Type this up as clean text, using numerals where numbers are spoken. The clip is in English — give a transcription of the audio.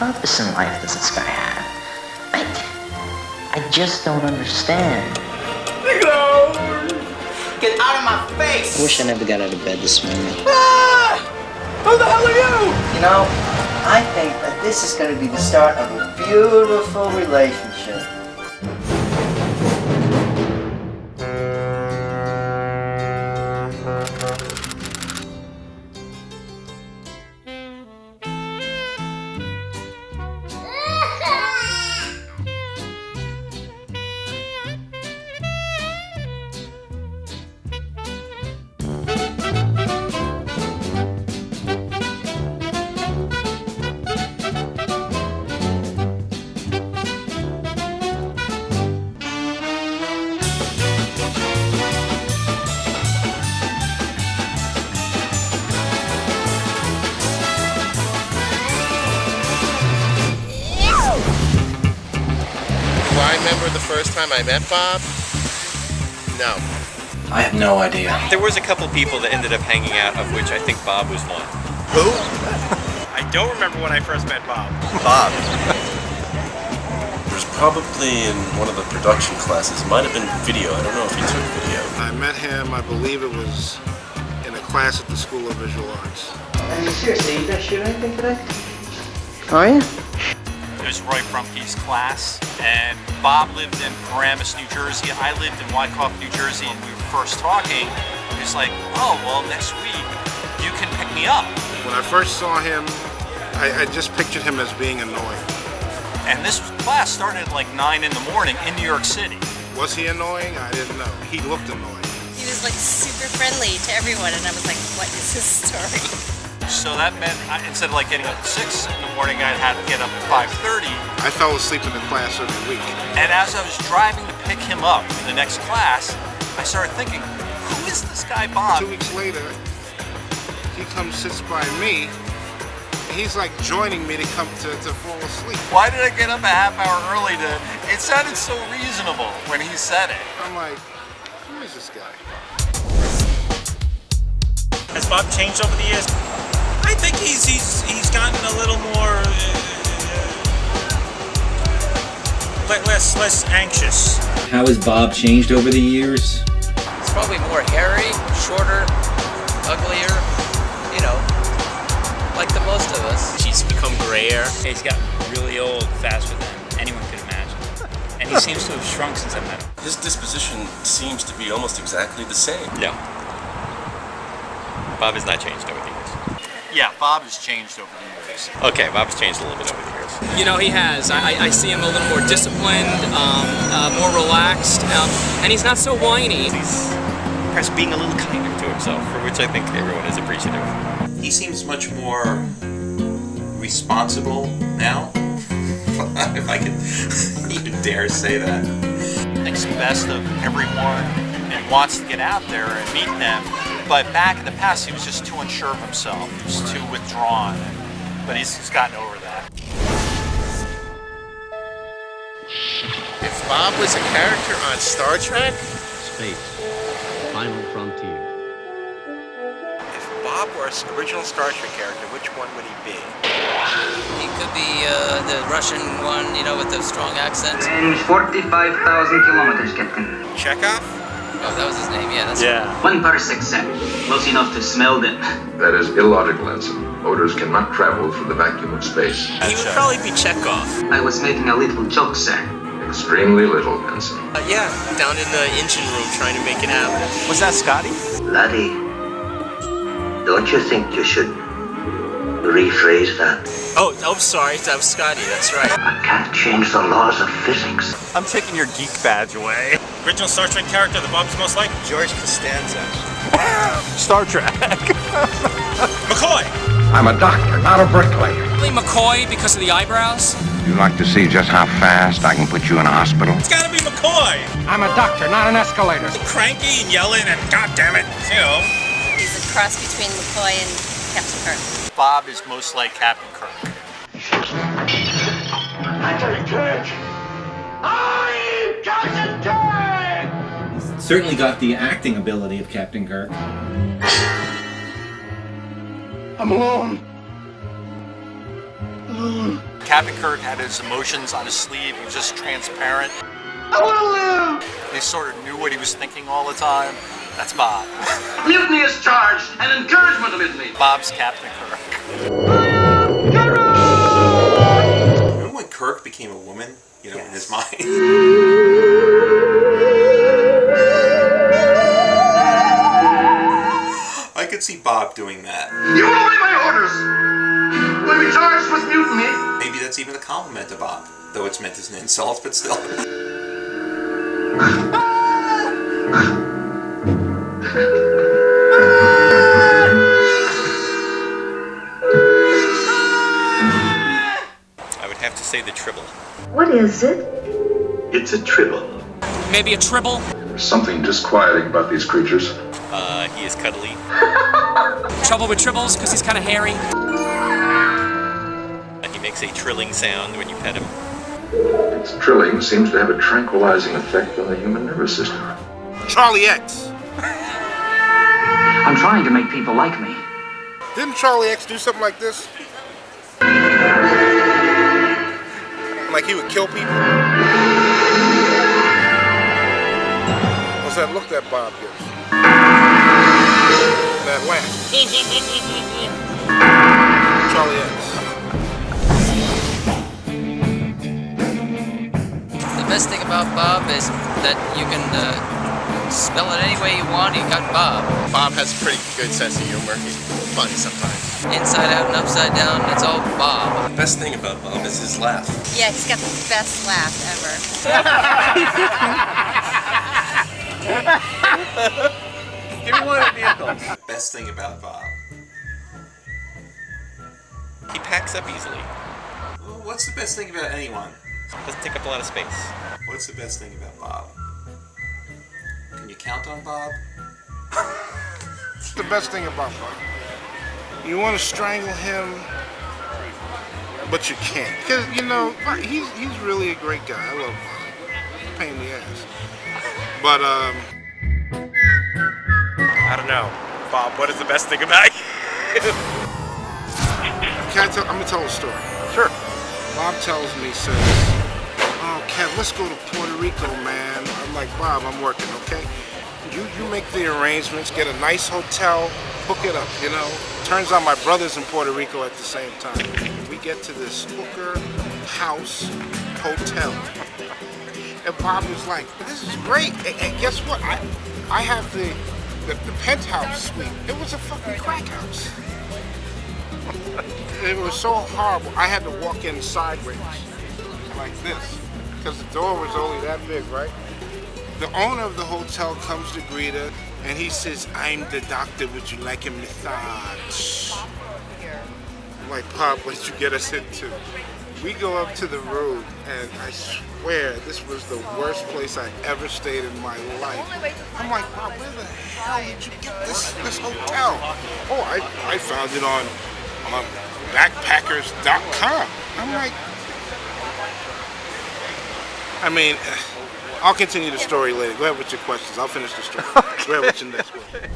purpose in life does this guy have? I just don't understand. No! Get out of my face! I wish I never got out of bed this morning. Ah! Who the hell are you? You know, I think that this is going to be the start of a beautiful relationship. Do I remember the first time I met Bob? No. I have no idea. There was a couple people that ended up hanging out, of which I think Bob was one. Who? I don't remember when I first met Bob. Bob. It was probably in one of the production classes. Might have been video. I don't know if he took video. I met him, I believe it was in a class at the School of Visual Arts. I mean, seriously, you gonna shoot anything today? Oh yeah? It was Roy Frumke's class, and Bob lived in Paramus, New Jersey. I lived in Wyckoff, New Jersey, and we were first talking. He was like, oh, well, next week you can pick me up. When I first saw him, I just pictured him as being annoying. And this class started at like 9 in the morning in New York City. Was he annoying? I didn't know. He looked annoying. He was like super friendly to everyone, and I was like, what is his story? So that meant instead of like getting up at 6 in the morning, I had to get up at 5:30. I fell asleep in the class every week. And as I was driving to pick him up for the next class, I started thinking, who is this guy Bob? 2 weeks later, he comes, sits by me. He's like joining me to come to fall asleep. Why did I get up a half hour early to... It sounded so reasonable when he said it. I'm like, who is this guy? Has Bob changed over the years? I think he's gotten a little more less anxious. How has Bob changed over the years? He's probably more hairy, shorter, uglier, you know, like the most of us. He's become grayer. He's gotten really old faster than anyone could imagine. And he seems to have shrunk since I met him. His disposition seems to be almost exactly the same. Yeah. Bob has not changed over the years. Yeah, Bob has changed over the years. Okay, Bob's changed a little bit over the years. You know, he has. I see him a little more disciplined, more relaxed, and he's not so whiny. He's perhaps being a little kinder to himself, for which I think everyone is appreciative. He seems much more responsible now, if I could even dare say that. Thinks the best of everyone and wants to get out there and meet them. But back in the past, he was just too unsure of himself. He was too withdrawn. But he's gotten over that. If Bob was a character on Star Trek? Space. Final frontier. If Bob were an original Star Trek character, which one would he be? He could be the Russian one, you know, with the strong accent. Range 45,000 kilometers, Captain. Chekhov? Oh, that was his name, yeah, that's Yeah. 1 parsec, sir. Close enough to smell them. That is illogical, Ensign. Odors cannot travel through the vacuum of space. He would probably be Chekhov. I was making a little joke, sir. Extremely little, Ensign. Yeah, down in the engine room trying to make it happen. Was that Scotty? Laddie, don't you think you should rephrase that? Oh, sorry, that was Scotty, that's right. I can't change the laws of physics. I'm taking your geek badge away. Original Star Trek character that Bob's most like? George Costanza. Star Trek. McCoy! I'm a doctor, not a bricklayer. Really McCoy because of the eyebrows? You'd like to see just how fast I can put you in a hospital? It's gotta be McCoy! I'm a doctor, not an escalator. Cranky and yelling and goddammit, you know. He's a cross between McCoy and Captain Kirk. Bob is most like Captain Kirk. Captain Kirk! I'm Captain Kirk! Certainly got the acting ability of Captain Kirk. I'm alone. Captain Kirk had his emotions on his sleeve. He was just transparent. I want to live! He sort of knew what he was thinking all the time. That's Bob. Mutiny is charged and encouragement of mutiny. Bob's Captain Kirk. Remember when Kirk became a woman? You know, in his mind. I could see Bob doing that. You will obey my orders! Will be charged with mutiny. Maybe that's even a compliment to Bob, though it's meant as an insult, but still. I would have to say the tribble. What is it? It's a tribble. Maybe a tribble? There's something disquieting about these creatures. He is cuddly. Trouble with tribbles because he's kind of hairy. He makes a trilling sound when you pet him. Its trilling seems to have a tranquilizing effect on the human nervous system. Charlie X. I'm trying to make people like me. Didn't Charlie X do something like this? Like he would kill people? What's that look that Bob gives? That laugh. Charlie X. The best thing about Bob is that you can spell it any way you want. You got Bob. Bob has a pretty good sense of humor. He's funny sometimes. Inside out and upside down, it's all Bob. The best thing about Bob is his laugh. Yeah, he's got the best laugh ever. Give me one of the vehicles. The best thing about Bob. He packs up easily. Well, what's the best thing about anyone? Doesn't take up a lot of space. What's the best thing about Bob? Can you count on Bob? It's the best thing about Bob. You want to strangle him, but you can't. Because, you know, he's really a great guy. I love Bob. He's a pain in the ass. But, I don't know. Bob, what is the best thing about you? I'm going to tell a story. Sure. Bob tells me, says, oh, Kev, let's go to Puerto Rico, man. I'm like, Bob, I'm working, okay? You make the arrangements, get a nice hotel, hook it up, you know? Turns out my brother's in Puerto Rico at the same time. We get to this hooker house hotel. And Bob was like, this is great. And guess what? I have the penthouse suite. It was a fucking crack house. It was so horrible. I had to walk in sideways, like this, because the door was only that big, right? The owner of the hotel comes to greet her, and he says, I'm the doctor, would you like a massage? I'm like, Pop, what did you get us into? We go up to the room, and I swear this was the worst place I ever stayed in my life. I'm like, Pop, where the hell did you get this hotel? Oh, I found it on backpackers.com. I'm like, I mean, I'll continue the story later. Go ahead with your questions. I'll finish the story. Go ahead with your next question.